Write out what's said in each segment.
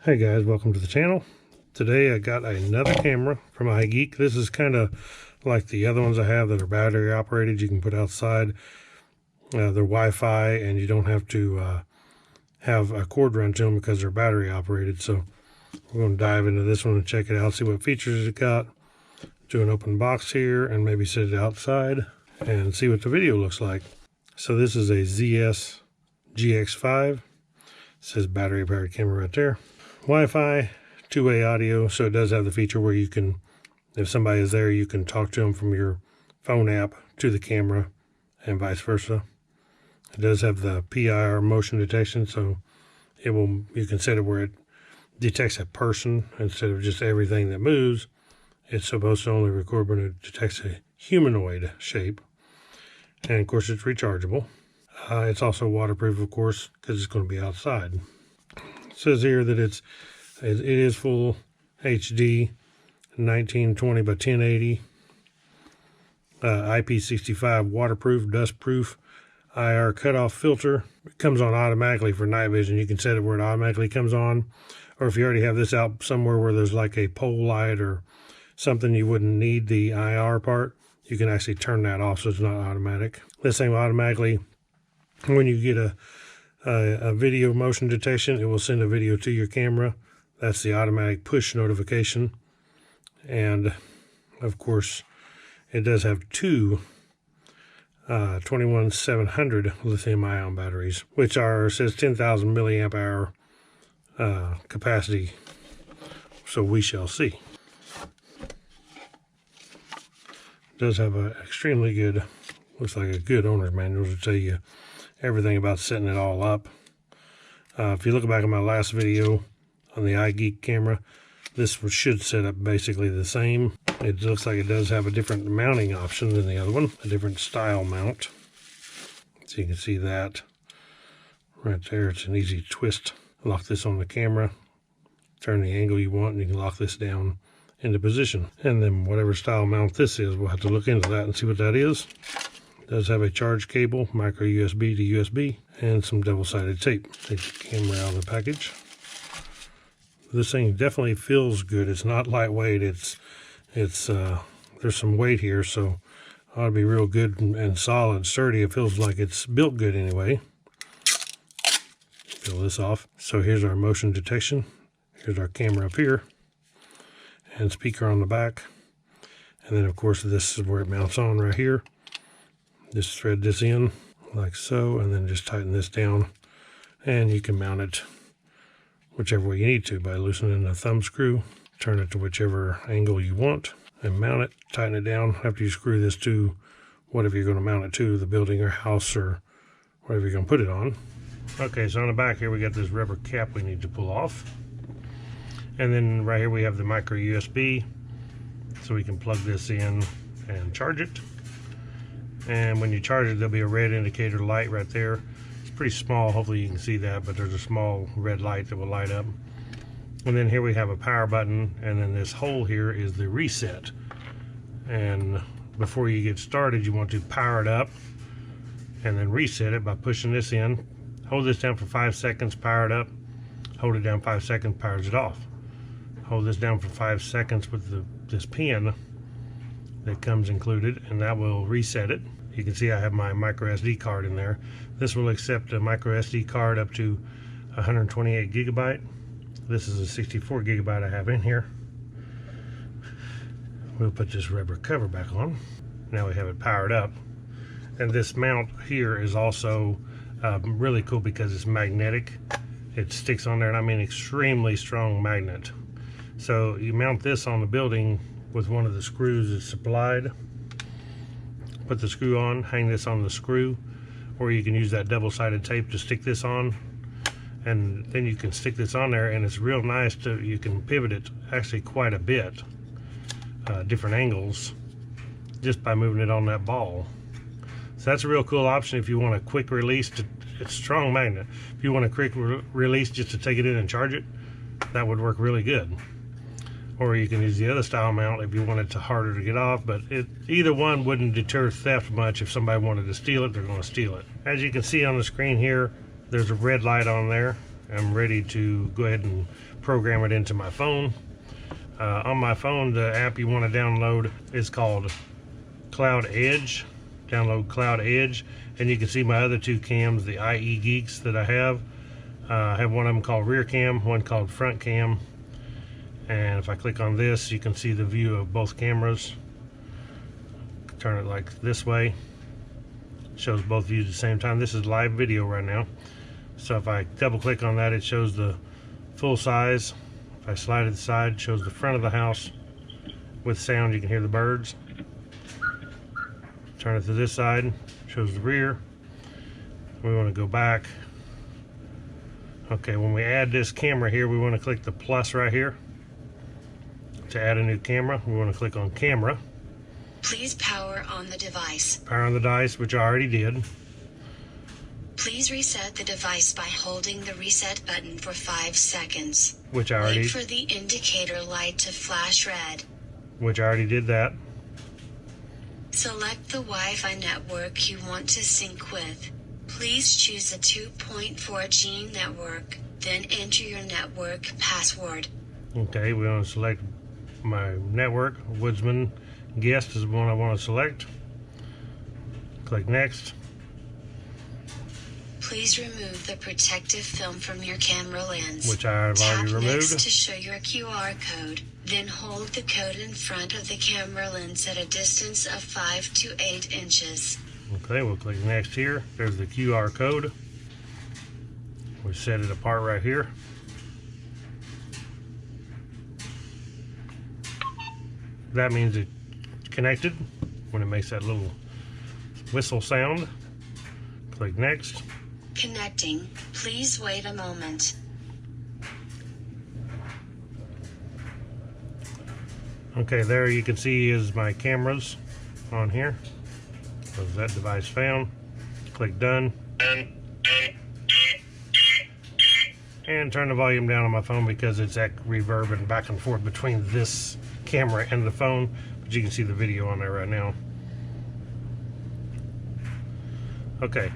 Hey guys, welcome to the channel. Today I got another camera from ieGeek. This is kind of like the other ones I have that are battery operated. You can put outside. They're Wi-Fi and you don't have to have a cord run to them because they're battery operated. So we're going to dive into this one and check it out, see what features it got. Do an open box here and maybe set it outside and see what the video looks like. So this is a ZS GX5. It says battery powered camera right there. Wi-Fi, two-way audio, so it does have the feature where you can, if somebody is there, you can talk to them from your phone app to the camera and vice versa. It does have the PIR motion detection, so you can set it where it detects a person instead of just everything that moves. It's supposed to only record when it detects a humanoid shape. And of course it's rechargeable. It's also waterproof, of course, because it's going to be outside. It says here that it is full HD 1920 by 1080, IP65 waterproof, dustproof, IR cutoff filter. It comes on automatically for night vision. You can set it where it automatically comes on, or if you already have this out somewhere where there's like a pole light or something you wouldn't need the IR part, you can actually turn that off so it's not automatic. This thing will automatically, when you get a video motion detection, it will send a video to your camera. That's the automatic push notification. And of course it does have two 21700 lithium ion batteries, which are, says 10,000 milliamp hour capacity, so we shall see. It does have an extremely good, looks like a good owner's manual to tell you everything about setting it all up. If you look back at my last video on the ieGeek camera, this should set up basically the same. It looks like it does have a different mounting option than the other one, a different style mount. So you can see that right there. It's an easy twist. Lock this on the camera, turn the angle you want, and you can lock this down into position. And then whatever style mount this is, we'll have to look into that and see what that is. It does have a charge cable, micro USB to USB, and some double-sided tape. Take the camera out of the package. This thing definitely feels good. It's not lightweight. There's some weight here, so it ought to be real good and solid, sturdy. It feels like it's built good anyway. Peel this off. So here's our motion detection. Here's our camera up here, and speaker on the back. And then of course this is where it mounts on right here. Just thread this in like so, and then just tighten this down, and you can mount it whichever way you need to by loosening the thumb screw. Turn it to whichever angle you want and mount it, tighten it down after you screw this to whatever you're going to mount it to, the building or house or whatever you're going to put it on. Okay, so on the back here we got this rubber cap we need to pull off, and then right here we have the micro USB, so we can plug this in and charge it. And when you charge it, there'll be a red indicator light right there. It's pretty small, hopefully you can see that, but there's a small red light that will light up. And then here we have a power button, and then this hole here is the reset. And before you get started, you want to power it up and then reset it by pushing this in. Hold this down for 5 seconds, power it up. Hold it down 5 seconds, powers it off. Hold this down for 5 seconds with this pin that comes included, and that will reset it. You can see I have my micro SD card in there. This will accept a micro SD card up to 128 gigabyte. This is a 64 gigabyte I have in here. We'll put this rubber cover back on. Now we have it powered up. And this mount here is also really cool because it's magnetic. It sticks on there, and I mean extremely strong magnet. So you mount this on the building with one of the screws that's supplied. Put the screw on, hang this on the screw, or you can use that double-sided tape to stick this on, and then you can stick this on there, and it's real nice you can pivot it actually quite a bit, different angles, just by moving it on that ball. So that's a real cool option if you want a quick release. It's a strong magnet. If you want a quick release just to take it in and charge it, that would work really good. Or you can use the other style mount if you want it harder to get off, but either one wouldn't deter theft much. If somebody wanted to steal it, they're going to steal it. As you can see on the screen here, there's a red light on there. I'm ready to go ahead and program it into my phone. On my phone, the app you want to download is called Cloud Edge. Download Cloud Edge, and you can see my other two cams, the ieGeeks that I have. I have one of them called rear cam, one called front cam. And if I click on this, you can see the view of both cameras. Turn it like this way. Shows both views at the same time. This is live video right now. So if I double click on that, it shows the full size. If I slide to the side, it shows the front of the house. With sound, you can hear the birds. Turn it to this side, shows the rear. We want to go back. Okay, when we add this camera here, we want to click the plus right here. To add a new camera, we want to click on camera. Please power on the device. Power on the device, which I already did. Please reset the device by holding the reset button for 5 seconds. Which I already. Wait for the indicator light to flash red. Which I already did that. Select the Wi-Fi network you want to sync with. Please choose a 2.4G network, then enter your network password. Okay, we want to select my network. Woodzman guest is the one I want to select. Click next. Please remove the protective film from your camera lens. Which I have already removed. Tap next to show your QR code. Then hold the code in front of the camera lens at a distance of 5 to 8 inches. Okay, we'll click next here. There's the QR code. We set it apart right here. That means it's connected when it makes that little whistle sound. Click next. Connecting. Please wait a moment. Okay, there you can see is my cameras on here. So that device found. Click done. And turn the volume down on my phone because it's reverbing back and forth between this camera and the phone. But you can see the video on there right now. Okay,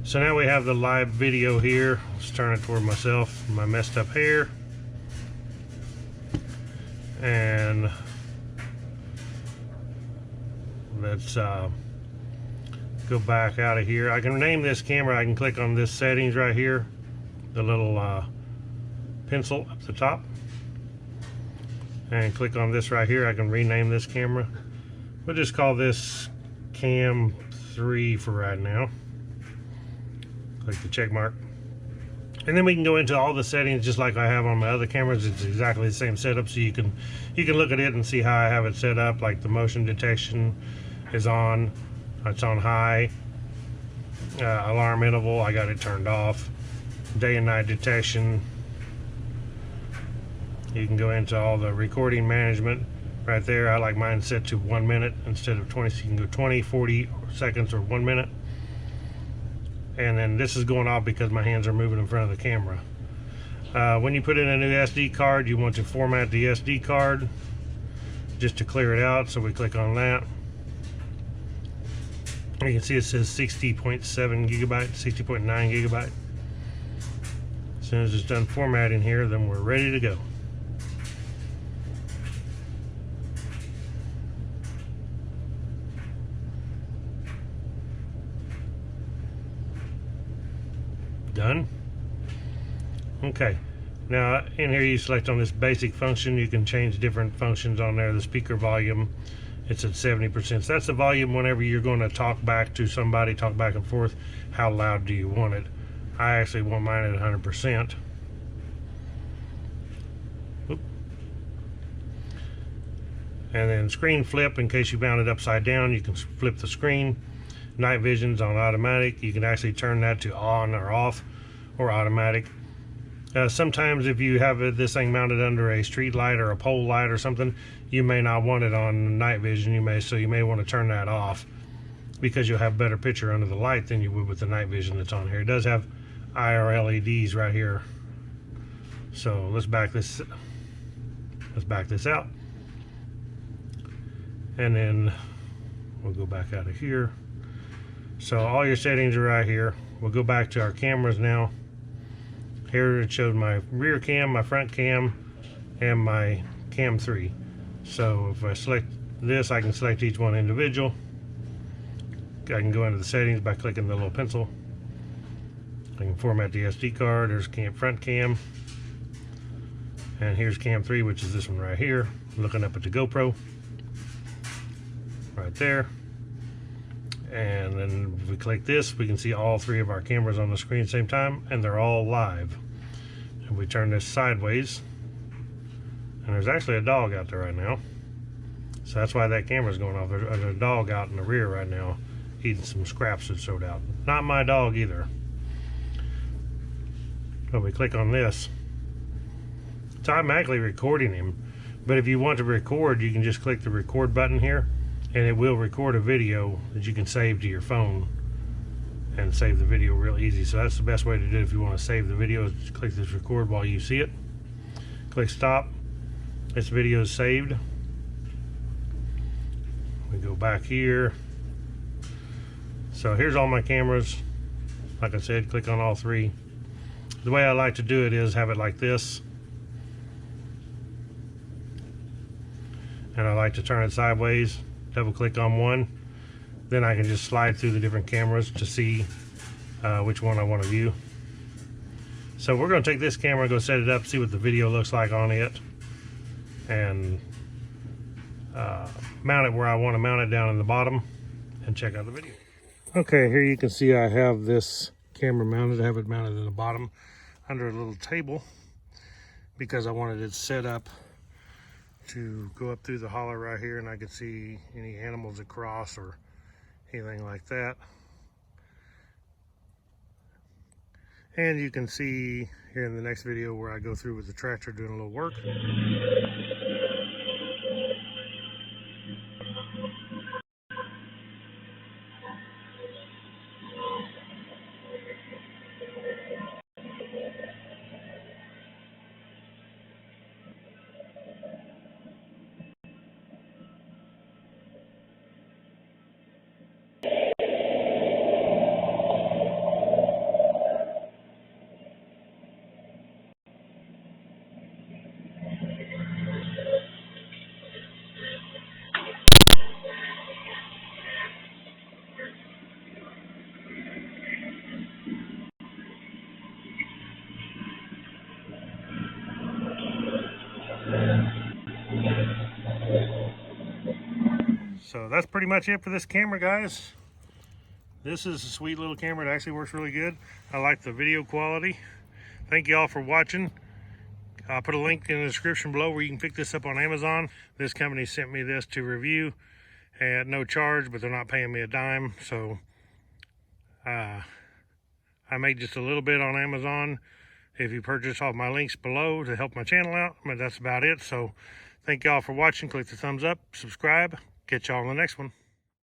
so now we have the live video here. Let's turn it toward myself, my messed up hair. And let's go back out of here. I can name this camera. I can click on this settings right here, the little pencil up the top, and click on this right here. I can rename this camera. We'll just call this Cam 3 for right now. Click the check mark. And then we can go into all the settings just like I have on my other cameras. It's exactly the same setup, so you can look at it and see how I have it set up. Like the motion detection is on, it's on high. Alarm interval, I got it turned off. Day and night detection. You can go into all the recording management right there. I like mine set to 1 minute instead of 20, so you can go 20, 40 seconds or 1 minute. And then this is going off because my hands are moving in front of the camera. When you put in a new SD card, you want to format the SD card just to clear it out. So we click on that. You can see it says 60.7 gigabyte, 60.9 gigabyte. As soon as it's done formatting here, then we're ready to go. Done. Okay, now in here you select on this basic function. You can change different functions on there. The speaker volume, it's at 70%. So that's the volume whenever you're going to talk back to somebody, talk back and forth. How loud do you want it? I actually want mine at 100%. Oop. And then screen flip, in case you mounted it upside down, you can flip the screen. Night vision's on automatic. You can actually turn that to on or off or automatic. Sometimes if you have this thing mounted under a street light or a pole light or something, you may not want it on night vision. So you may want to turn that off because you'll have better picture under the light than you would with the night vision that's on here. It does have IR LEDs right here. So let's back this out. And then we'll go back out of here. So all your settings are right here. We'll go back to our cameras now. Here it shows my rear cam, my front cam, and my cam 3. So if I select this, I can select each one individual. I can go into the settings by clicking the little pencil. I can format the SD card. There's front cam. And here's cam 3, which is this one right here. Looking up at the GoPro. Right there. And then if we click this, we can see all 3 of our cameras on the screen at the same time, and they're all live. If we turn this sideways, and there's actually a dog out there right now. So that's why that camera's going off. There's a dog out in the rear right now eating some scraps that showed out. Not my dog either. When we click on this, it's automatically recording him. But if you want to record, you can just click the record button here, and it will record a video that you can save to your phone and save the video real easy. So that's the best way to do it if you want to save the video, is just click this record while you see it. Click stop. This video is saved. We go back here. So here's all my cameras. Like I said, click on all 3. The way I like to do it is have it like this. And I like to turn it sideways. Double click on one. Then I can just slide through the different cameras to see which one I want to view. So we're going to take this camera, go set it up, see what the video looks like on it, and mount it where I want to mount it down in the bottom, and check out the video. Okay, here you can see I have this camera mounted. I have it mounted in the bottom under a little table because I wanted it set up to go up through the hollow right here, and I could see any animals that cross or anything like that. And you can see here in the next video where I go through with the tractor doing a little work. So that's pretty much it for this camera, guys. This is a sweet little camera. It actually works really good. I like the video quality. Thank you all for watching. I'll put a link in the description below where you can pick this up on Amazon. This company sent me this to review at no charge, but they're not paying me a dime. So I made just a little bit on Amazon. If you purchase off my links below to help my channel out, but that's about it. So thank you all for watching. Click the thumbs up, subscribe. Catch y'all on the next one.